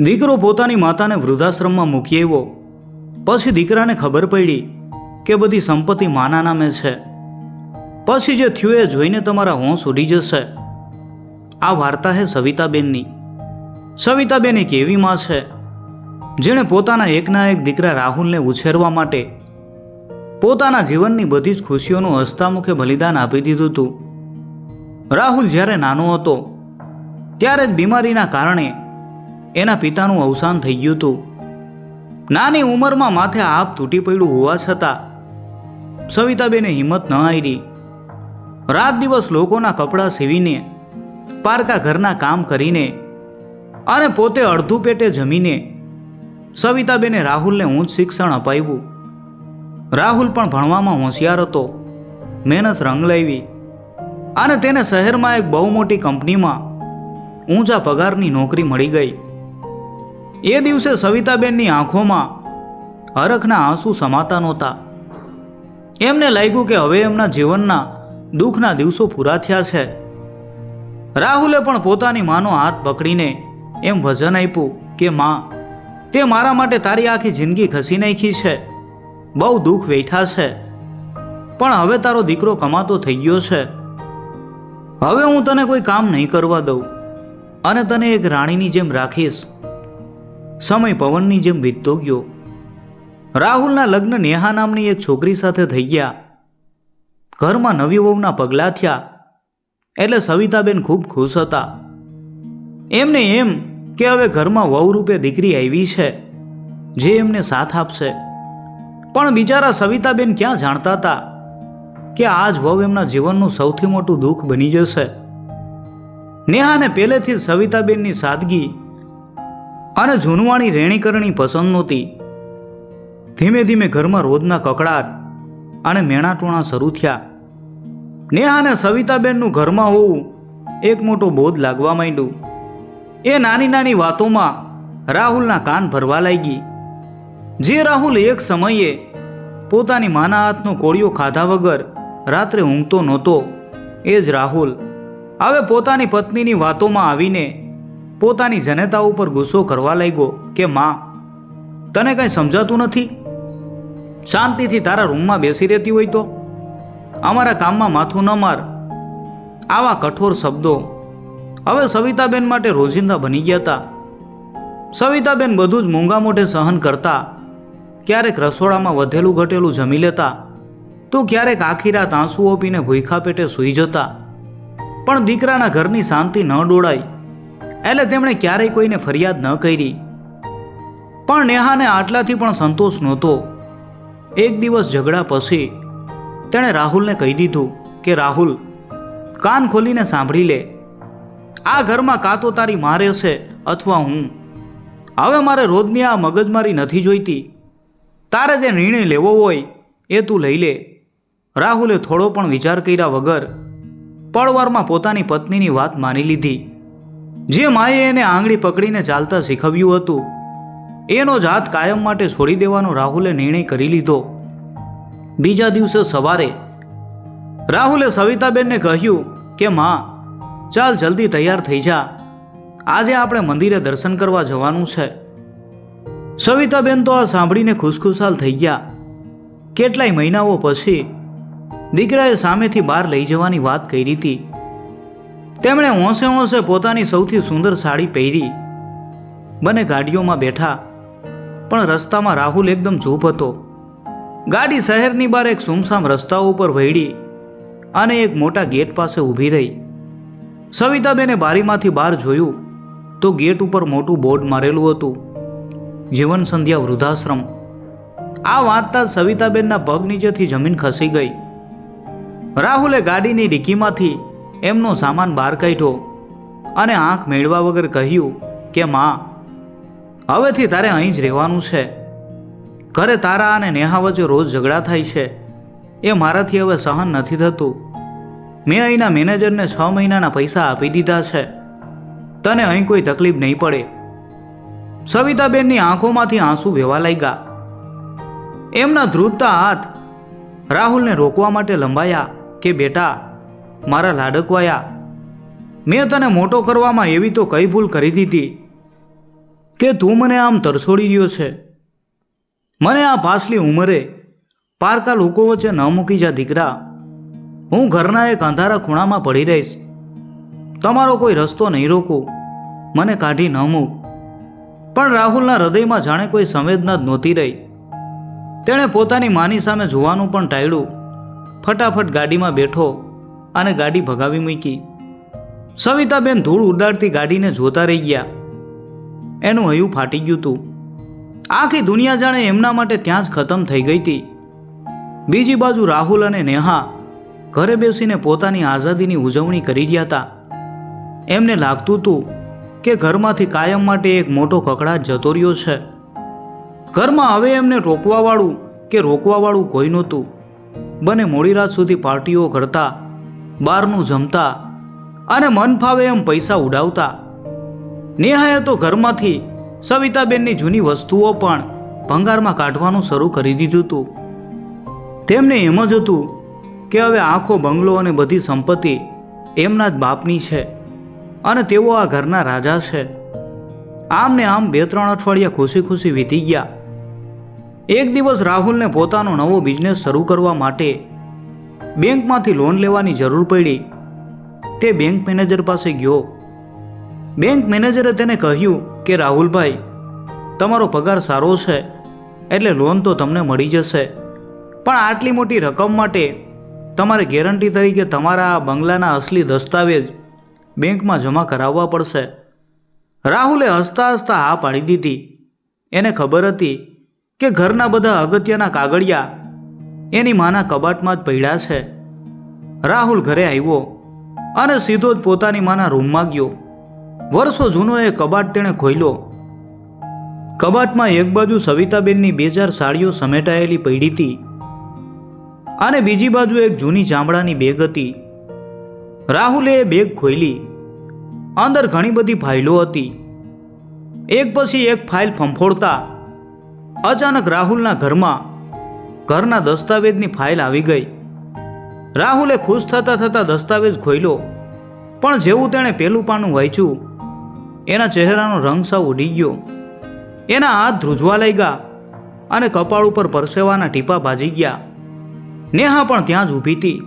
દીકરો પોતાની માતાને વૃદ્ધાશ્રમમાં મૂકી આવ્યો પછી દીકરાને ખબર પડી કે બધી સંપત્તિ માના નામે છે. પછી જે થયું એ જોઈને તમારા હોંશ ઉડી જશે. આ વાર્તા છે સવિતાબેનની. સવિતાબેન એક એવી માં છે જેણે પોતાના એકના એક દીકરા રાહુલને ઉછેરવા માટે પોતાના જીવનની બધી જ ખુશીઓનું હસતામુખે બલિદાન આપી દીધું હતું. રાહુલ જ્યારે નાનો હતો ત્યારે જ બીમારીના કારણે એના પિતાનું અવસાન થઈ ગયું હતું. નાની ઉંમરમાં માથે આપ તૂટી પડ્યું હોવા છતાં સવિતાબેને હિંમત ન હારી. રાત દિવસ લોકોના કપડાં સીવીને, પારકા ઘરના કામ કરીને અને પોતે અડધું પેટે જમીને સવિતાબેને રાહુલને ઊંચ શિક્ષણ અપાવ્યું. રાહુલ પણ ભણવામાં હોશિયાર હતો. મહેનત રંગ લાવી અને તેને શહેરમાં એક બહુ મોટી કંપનીમાં ઊંચા પગારની નોકરી મળી ગઈ. એ દિવસે સવિતાબેનની આંખોમાં હરખના આંસુ સમાતા નહોતા. એમને લાગ્યું કે હવે એમના જીવનના દુઃખના દિવસો પૂરા થયા છે. રાહુલે પણ પોતાની માનો હાથ પકડીને એમ વચન આપ્યું કે માં, તે મારા માટે તારી આખી જિંદગી ઘસી નાખી છે, બહુ દુઃખ વેઠા છે, પણ હવે તારો દીકરો કમાતો થઈ ગયો છે. હવે હું તને કોઈ કામ નહીં કરવા દઉં અને તને એક રાણીની જેમ રાખીશ. સમય પવનની જેમ વીતતો ગયો. રાહુલના લગ્ન નેહા નામની એક છોકરી સાથે થઈ ગયા. ઘરમાં નવી વહુના પગલાં થયા એટલે સવિતાબેન ખૂબ ખુશ હતા. એમને એમ કે હવે ઘરમાં વહુ રૂપે દીકરી આવી છે જે એમને સાથ આપશે. પણ બિચારા સવિતાબેન ક્યાં જાણતા હતા કે આજ વહુ એમના જીવનનું સૌથી મોટું દુઃખ બની જશે. નેહાને પહેલેથી જ સવિતાબેનની સાદગી અને જૂનવાણી રહેણીકરણી પસંદ નહોતી. ધીમે ધીમે ઘરમાં રોજના કકળાટ અને મેણાટોણા શરૂ થયા. નેહાને સવિતાબેનનું ઘરમાં હોવું એક મોટો બોધ લાગવા માંડ્યું. એ નાની નાની વાતોમાં રાહુલના કાન ભરવા લાગી. જે રાહુલ એક સમયે પોતાની માના હાથનો કોળિયો ખાધા વગર રાત્રે ઊંઘતો નહોતો, એ જ રાહુલ હવે પોતાની પત્નીની વાતોમાં આવીને પોતાની જનેતા ઉપર ગુસ્સો કરવા લાગ્યો કે માં, તને કંઈ સમજાતું નથી? શાંતિથી તારા રૂમમાં બેસી રહેતી હોય તો અમારા કામમાં માથું ન માર. આવા કઠોર શબ્દો હવે સવિતાબેન માટે રોજિંદા બની ગયા હતા. સવિતાબેન બધું જ મૂંગા મોઢે સહન કરતા. ક્યારેક રસોડામાં વધેલું ઘટેલું જમી લેતા તો ક્યારેક આખી રાત આંસુઓ પીને ભૂખ્યા પેટે સૂઈ જતા. પણ દીકરાના ઘરની શાંતિ ન ડોળાઈ એટલે તેમણે ક્યારેય કોઈને ફરિયાદ ન કરી. પણ નેહાને આટલાથી પણ સંતોષ નહોતો. એક દિવસ ઝઘડા પછી તેણે રાહુલને કહી દીધું કે રાહુલ, કાન ખોલીને સાંભળી લે. આ ઘરમાં કાં તો તારી મારે છે અથવા હું. હવે મારે રોજની આ મગજમારી નથી જોઈતી. તારે જે નિર્ણય લેવો હોય એ તું લઈ લે. રાહુલે થોડો પણ વિચાર કર્યા વગર પળવારમાં પોતાની પત્નીની વાત માની લીધી. જે માએ એને આંગળી પકડીને ચાલતા શીખવ્યું હતું એનો જ હાથ કાયમ માટે છોડી દેવાનો રાહુલે નિર્ણય કરી લીધો. બીજા દિવસે સવારે રાહુલે સવિતાબેનને કહ્યું કે માં, ચાલ જલ્દી તૈયાર થઈ જા, આજે આપણે મંદિરે દર્શન કરવા જવાનું છે. સવિતાબેન તો આ સાંભળીને ખુશખુશાલ થઈ ગયા. કેટલાય મહિનાઓ પછી દીકરાએ સામેથી બહાર લઈ જવાની વાત કરી હતી. તેમણે હોંશે હોંશે પોતાની સૌથી સુંદર સાડી પહેરી. બંને ગાડીઓમાં બેઠા, પણ રસ્તામાં રાહુલ એકદમ ચૂપ હતો. ગાડી શહેરની બહાર એક સુમસામ રસ્તા ઉપર વળી અને એક મોટા ગેટ પાસે ઊભી રહી. સવિતાબેને બારીમાંથી બહાર જોયું તો ગેટ ઉપર મોટું બોર્ડ મારેલું હતું, જીવન સંધ્યા વૃદ્ધાશ્રમ. આ વાંચતા સવિતાબેનના પગ નીચેથી જમીન ખસી ગઈ. રાહુલે ગાડીની ડીકીમાંથી એમનો સામાન બહાર કાઢ્યો અને આંખ મેળવા વગર કહ્યું કે માં, હવેથી તારે અહીં જ રહેવાનું છે. ઘરે તારા અને નેહા વચ્ચે રોજ ઝઘડા થાય છે, એ મારાથી હવે સહન નથી થતું. મેં અહીંના મેનેજરને 6 મહિનાના પૈસા આપી દીધા છે. તને અહીં કોઈ તકલીફ નહીં પડે. સવિતાબેનની આંખોમાંથી આંસુ વહેવા લાગ્યા. એમના ધ્રુજતા હાથ રાહુલને રોકવા માટે લંબાયા કે બેટા, મારા લાડકવાયા, મેં તને મોટો કરવામાં એવી તો કઈ ભૂલ કરી દીધી કે તું મને આમ તરછોડી રહ્યો છે? મને આ પાછલી ઉંમરે પારકા લોકો વચ્ચે ન મૂકી જા દીકરા. હું ઘરના એક અંધારા ખૂણામાં પડી રહીશ. તમારો કોઈ રસ્તો નહીં રોકું, મને કાઢી ન મૂક. પણ રાહુલના હૃદયમાં જાણે કોઈ સંવેદના જ નહોતી રહી. તેણે પોતાની માની સામે જોવાનું પણ ટાળ્યું. ફટાફટ ગાડીમાં બેઠો અને ગાડી ભગાવી મૂકી. સવિતાબેન ધૂળ ઉડાડતી ગાડીને જોતા રહી ગયા. એનું હૈયું ફાટી ગયું હતું. આખી દુનિયા જાણે એમના માટે ત્યાં જ ખતમ થઈ ગઈ હતી. બીજી બાજુ રાહુલ અને નેહા ઘરે બેસીને પોતાની આઝાદીની ઉજવણી કરી રહ્યા હતા. એમને લાગતું હતું કે ઘરમાંથી કાયમ માટે એક મોટો કકડાટ જતો રહ્યો છે. ઘરમાં હવે એમને રોકવાવાળું કે રોકવાવાળું કોઈ નહોતું. બંને મોડી રાત સુધી પાર્ટીઓ કરતા, બહારનું જમતા અને મન ફાવે એમ પૈસા ઉડાવતા. નેહાએ તો ઘરમાંથી સવિતાબેનની જૂની વસ્તુઓ પણ ભંગારમાં કાઢવાનું શરૂ કરી દીધું હતું. તેમને એમ જ હતું કે હવે આખો બંગલો અને બધી સંપત્તિ એમના જ બાપની છે અને તેઓ આ ઘરના રાજા છે. આમ ને આમ 2-3 અઠવાડિયા ખુશી ખુશી વીતી ગયા. એક દિવસ રાહુલને પોતાનો નવો બિઝનેસ શરૂ કરવા માટે બેંકમાંથી લોન લેવાની જરૂર પડી. તે બેંક મેનેજર પાસે ગયો. બેંક મેનેજરે તેને કહ્યું કે રાહુલભાઈ, તમારો પગાર સારો છે એટલે લોન તો તમને મળી જશે, પણ આટલી મોટી રકમ માટે તમારે ગેરંટી તરીકે તમારા આ બંગલાના અસલી દસ્તાવેજ બેંકમાં જમા કરાવવા પડશે. રાહુલે હસતા હસતા હા પાડી દીધી. એને ખબર હતી કે ઘરના બધા અગત્યના કાગળિયા એની માના કબાટમાં જ પડ્યા છે. રાહુલ ઘરે આવ્યો અને સીધો જ પોતાની માના રૂમમાં ગયો. વર્ષો જૂનો એ કબાટ તેણે ખોલ્યો. કબાટમાં એક બાજુ સવિતાબેનની 2-4 સાડીઓ સમેટાયેલી પડી હતી અને બીજી બાજુ એક જૂની ચામડાની બેગ હતી. રાહુલે એ બેગ ખોલી. અંદર ઘણી બધી ફાઇલો હતી. એક પછી એક ફાઇલ ફંફોડતા અચાનક રાહુલના ઘરના દસ્તાવેજની ફાઇલ આવી ગઈ. રાહુલે ખુશ થતા થતા દસ્તાવેજ ખોલ્યો, પણ જેવું તેણે પેલું પાનું વાંચ્યું, એના ચહેરાનો રંગ સાવ ઉડી ગયો. એના હાથ ધ્રુજવા લાગ્યા અને કપાળ ઉપર પરસેવાના ટીપા ભાજી ગયા. નેહા પણ ત્યાં જ ઊભી હતી.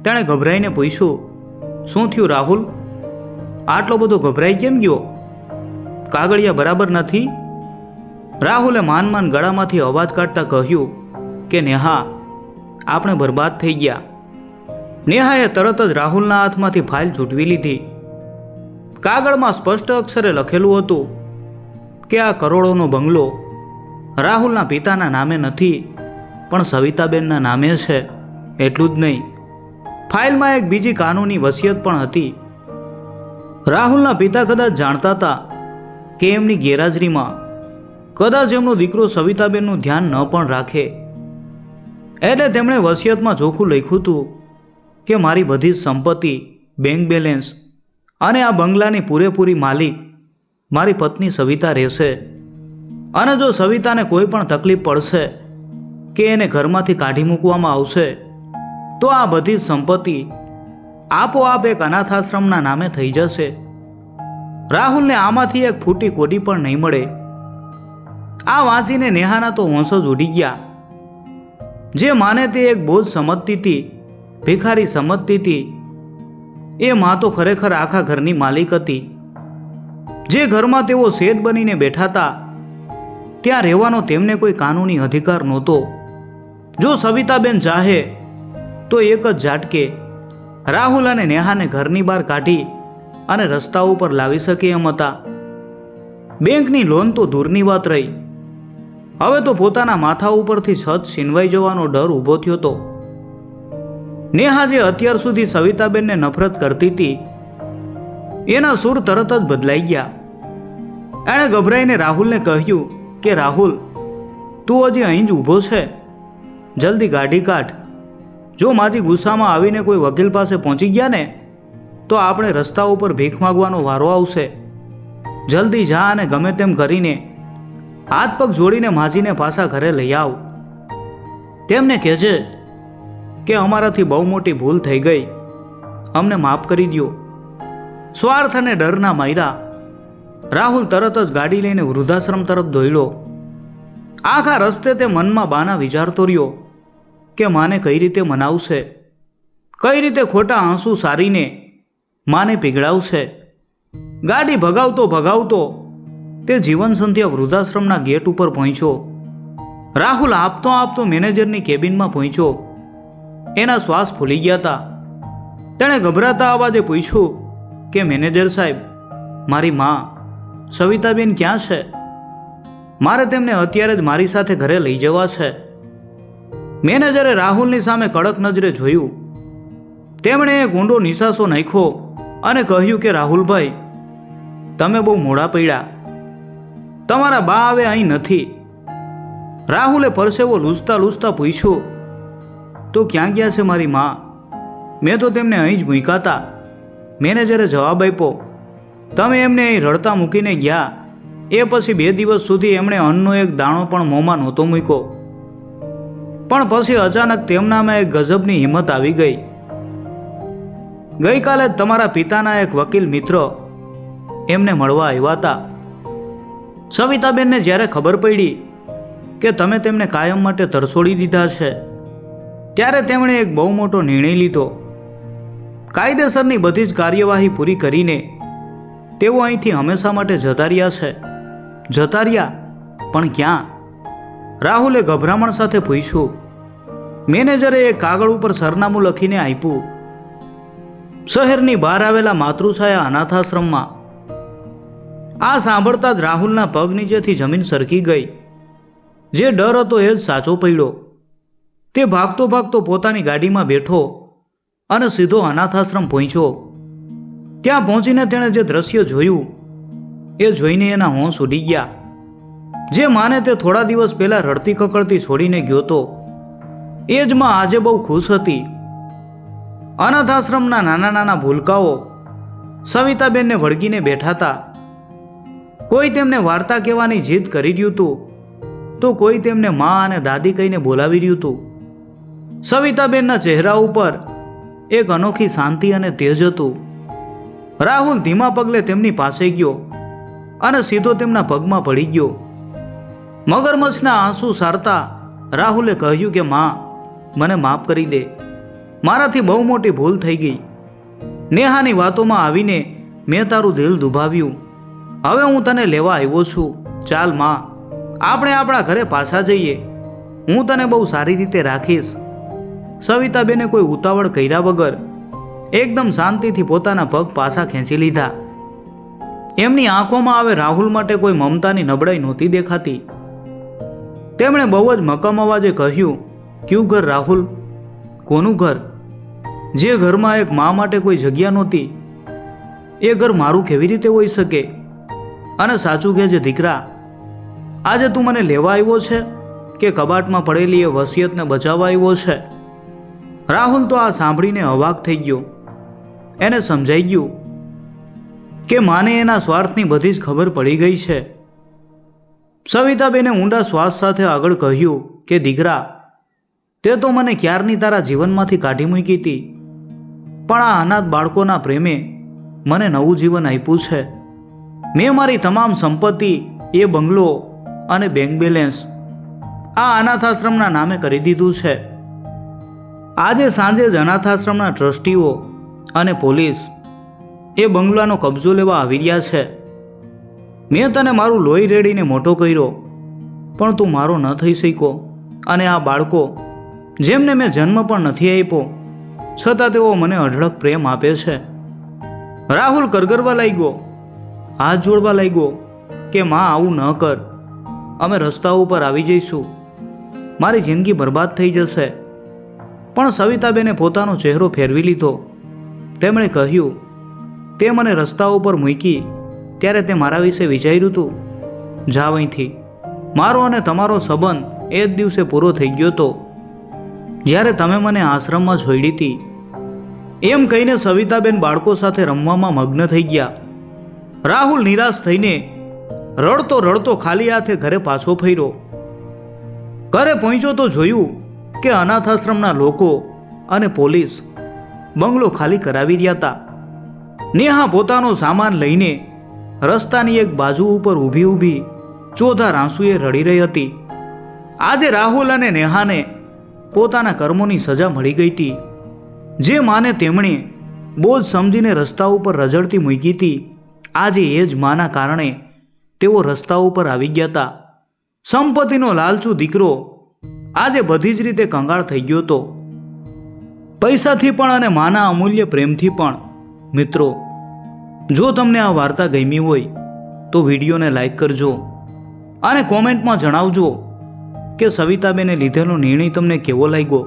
તેણે ગભરાઈને પૂછ્યું, શું થયું રાહુલ? આટલો બધો ગભરાઈ કેમ ગયો? કાગળિયા બરાબર નથી? રાહુલે માન ગળામાંથી અવાજ કાઢતા કહ્યું કે નેહા, આપણે બરબાદ થઈ ગયા. નેહાએ તરત જ રાહુલના હાથમાંથી ફાઇલ છૂટવી લીધી. કાગળમાં સ્પષ્ટ અક્ષરે લખેલું હતું કે આ કરોડોનો બંગલો રાહુલના પિતાના નામે નથી, પણ સવિતાબેનના નામે છે. એટલું જ નહીં, ફાઇલમાં એક બીજી કાનૂની વસિયત પણ હતી. રાહુલના પિતા કદાચ જાણતા હતા કે એમની ગેરહાજરીમાં કદાચ એમનો દીકરો સવિતાબેનનું ધ્યાન ન પણ રાખે, એટલે તેમણે વસિયતમાં ચોખ્ખું લખ્યું હતું કે મારી બધી જ સંપત્તિ, બેંક બેલેન્સ અને આ બંગલાની પૂરેપૂરી માલિક મારી પત્ની સવિતા રહેશે. અને જો સવિતાને કોઈ પણ તકલીફ પડશે કે એને ઘરમાંથી કાઢી મૂકવામાં આવશે તો આ બધી જ સંપત્તિ આપોઆપ એક અનાથાશ્રમના નામે થઈ જશે. રાહુલને આમાંથી એક ફૂટી કોડી પણ નહીં મળે. આ વાંચીને નેહાના તો હોંશ જ ઉડી ગયા. જે માને તે એક બોજ સમજતી હતી, ભિખારી સમજતી હતી, એ માં તો ખરેખર આખા ઘરની માલિક હતી. જે ઘરમાં તેઓ શેઠ બનીને બેઠા હતા ત્યાં રહેવાનો તેમને કોઈ કાનૂની અધિકાર નહોતો. જો સવિતાબેન ચાહે તો એક જ ઝાટકે રાહુલ અને નેહાને ઘરની બહાર કાઢી અને રસ્તા ઉપર લાવી શકે એમ હતા. બેંકની લોન તો દૂરની વાત રહી, હવે તો પોતાના માથા ઉપરથી છત છીનવાઈ જવાનો ડર ઊભો થયો હતો. નેહા જે અત્યાર સુધી સવિતાબેનને નફરત કરતી હતી એના સૂર તરત જ બદલાઈ ગયા. એણે ગભરાઈને રાહુલને કહ્યું કે રાહુલ, તું હજી અહીં જ ઊભો છે? જલ્દી ગાડી કાઢ. જો માજી ગુસ્સામાં આવીને કોઈ વકીલ પાસે પહોંચી ગયા ને તો આપણે રસ્તા ઉપર ભીખ માગવાનો વારો આવશે. જલ્દી જા અને ગમે તેમ કરીને હાથ પગ જોડીને માજીને પાછા ઘરે લઈ આવ. તેમને કહેજે કે અમારાથી બહુ મોટી ભૂલ થઈ ગઈ, અમને માફ કરી દો. સ્વાર્થ અને ડરના માર્યા રાહુલ તરત જ ગાડી લઈને વૃદ્ધાશ્રમ તરફ દોડ્યો. આખા રસ્તે તે મનમાં બાના વિચારતો રહ્યો કે માને કઈ રીતે મનાવશે, કઈ રીતે ખોટા આંસુ સારીને માને પીગળાવશે. ગાડી ભગાવતો ભગાવતો તે જીવન સંધ્યા વૃદ્ધાશ્રમના ગેટ ઉપર પહોંચ્યો. રાહુલ આપતો આપતો મેનેજરની કેબિનમાં પહોંચ્યો. એના શ્વાસ ફૂલી ગયા હતા. તેણે ગભરાતા અવાજે પૂછ્યું કે મેનેજર સાહેબ, મારી મા સવિતાબેન ક્યાં છે? મારે તેમને અત્યારે જ મારી સાથે ઘરે લઈ જવા છે. મેનેજરે રાહુલની સામે કડક નજરે જોયું. તેમણે એક ઊંડો નિસાસો નાખ્યો અને કહ્યું કે રાહુલભાઈ, તમે બહુ મોડા પડ્યા. તમારા બા હવે અહીં નથી. રાહુલે પરસેવો લૂછતા લૂછતા પૂછ્યું, તો ક્યાં ગયા છે મારી મા? મેં તો તેમને અહીં જ મૂક્યા હતા. મેનેજરે જવાબ આપ્યો, તમે એમને અહીં રડતા મૂકીને ગયા એ પછી 2 દિવસ સુધી એમણે અન્નનો એક દાણો પણ મોંમાં નહોતો મૂક્યો. પણ પછી અચાનક તેમનામાં એક ગજબની હિંમત આવી ગઈ. ગઈકાલે જ તમારા પિતાના એક વકીલ મિત્ર એમને મળવા આવ્યા હતા. સવિતાબેનને જ્યારે ખબર પડી કે તમે તેમને કાયમ માટે તરછોડી દીધા છે, ત્યારે તેમણે એક બહુ મોટો નિર્ણય લીધો. કાયદેસરની બધી જ કાર્યવાહી પૂરી કરીને તેઓ અહીંથી હંમેશા માટે જતા રહ્યા છે. જતા રહ્યા? પણ ક્યાં? રાહુલે ગભરામણ સાથે પૂછ્યું. મેનેજરે એક કાગળ ઉપર સરનામું લખીને આપ્યું. શહેરની બહાર આવેલા માતૃછાયા અનાથાશ્રમમાં. આ સાંભળતા જ રાહુલના પગ નીચેથી જમીન સરકી ગઈ. જે ડર હતો એ જ સાચો પડ્યો. તે ભાગતો ભાગતો પોતાની ગાડીમાં બેઠો અને સીધો અનાથાશ્રમ પહોંચ્યો. ત્યાં પહોંચીને તેણે જે દ્રશ્ય જોયું એ જોઈને એના હોંશ ઉડી ગયા. જે માને તે થોડા દિવસ પહેલા રડતી કકડતી છોડીને ગયો તો, એ જ માં આજે બહુ ખુશ હતી. અનાથાશ્રમના નાના નાના ભૂલકાઓ સવિતાબેનને વળગીને બેઠા હતા. કોઈ તેમને વાર્તા કહેવાની જીદ કરી રહ્યું હતું, તો કોઈ તેમને મા અને દાદી કહીને બોલાવી રહ્યું હતું. સવિતાબેનના ચહેરા ઉપર એક અનોખી શાંતિ અને તેજ હતું. રાહુલ ધીમા પગલે તેમની પાસે ગયો અને સીધો તેમના પગમાં પડી ગયો. મગરમચ્છના આંસુ સારતા રાહુલે કહ્યું કે મા, મને માફ કરી દે. મારાથી બહુ મોટી ભૂલ થઈ ગઈ. નેહાની વાતોમાં આવીને મેં તારું દિલ દુભાવ્યું. હવે હું તને લેવા આવ્યો છું. ચાલ મા, આપણે આપણા ઘરે પાછા જઈએ. હું તને બહુ સારી રીતે રાખીશ. સવિતાબેને કોઈ ઉતાવળ કર્યા વગર એકદમ શાંતિથી પોતાના પગ પાછા ખેંચી લીધા. એમની આંખોમાં હવે રાહુલ માટે કોઈ મમતાની નબળાઈ નહોતી દેખાતી. તેમણે બહુ જ મક્કમ અવાજે કહ્યું, ક્યું ઘર રાહુલ? કોનું ઘર? જે ઘરમાં એક મા માટે કોઈ જગ્યા નહોતી, એ ઘર મારું કેવી રીતે હોઈ શકે? અને સાચું કહેજે દીકરા, આજે તું મને લેવા આવ્યો છે કે કબાટમાં પડેલી એ વસિયતને બચાવવા આવ્યો છે? રાહુલ તો આ સાંભળીને અવાક થઈ ગયો. એને સમજાઈ ગયું કે માને એના સ્વાર્થની બધી જ ખબર પડી ગઈ છે. સવિતાબેને ઊંડા શ્વાસ સાથે આગળ કહ્યું કે દીકરા, તે તો મને ક્યારની તારા જીવનમાંથી કાઢી મૂકી હતી, પણ આ અનાથ બાળકોના પ્રેમે મને નવું જીવન આપ્યું છે. મેં મારી તમામ સંપત્તિ, એ બંગલો અને બેંક બેલેન્સ આ અનાથાશ્રમના નામે કરી દીધું છે. આજે સાંજે જ અનાથાશ્રમના ટ્રસ્ટીઓ અને પોલીસ એ બંગલાનો કબજો લેવા આવી રહ્યા છે. મેં તને મારું લોહી રેડીને મોટો કર્યો, પણ તું મારો ન થઈ શક્યો. અને આ બાળકો, જેમને મેં જન્મ પણ નથી આપ્યો, છતાં તેઓ મને અઢળક પ્રેમ આપે છે. રાહુલ કરગરવા લાગ્યો, હાથ જોડવા લાગ્યો કે માં, આવું ન કર. અમે રસ્તા ઉપર આવી જઈશું. મારી જિંદગી બરબાદ થઈ જશે. પણ સવિતાબેને પોતાનો ચહેરો ફેરવી લીધો. તેમણે કહ્યું, તે મને રસ્તા ઉપર મૂકી ત્યારે તે મારા વિશે વિચાર્યું હતું? જાવ અહીંથી. મારો અને તમારો સંબંધ એ જ દિવસે પૂરો થઈ ગયો હતો જ્યારે તમે મને આશ્રમમાં છોડી હતી. એમ કહીને સવિતાબેન બાળકો સાથે રમવામાં મગ્ન થઈ ગયા. રાહુલ નિરાશ થઈને રડતો રડતો ખાલી હાથે ઘરે પાછો ફર્યો. ઘરે પહોંચ્યો તો જોયું કે અનાથાશ્રમના લોકો અને પોલીસ બંગલો ખાલી કરાવી રહ્યા હતા. નેહા પોતાનો સામાન લઈને રસ્તાની એક બાજુ ઉપર ઊભી ઊભી ચોધાર આંસુએ રડી રહી હતી. આજે રાહુલ અને નેહાને પોતાના કર્મોની સજા મળી ગઈ હતી. જે માને તેમણે બોજ સમજીને રસ્તા ઉપર રઝળતી મૂકી હતી, આજે એ જ માના કારણે તેઓ રસ્તા ઉપર આવી ગયા હતા. સંપત્તિનો લાલચુ દીકરો આજે બધી જ રીતે કંગાળ થઈ ગયો હતો, પૈસાથી પણ અને માના અમૂલ્ય પ્રેમથી પણ. મિત્રો, જો તમને આ વાર્તા ગમી હોય તો વિડીયોને લાઈક કરજો અને કોમેન્ટમાં જણાવજો કે સવિતાબેને લીધેલો નિર્ણય તમને કેવો લાગ્યો.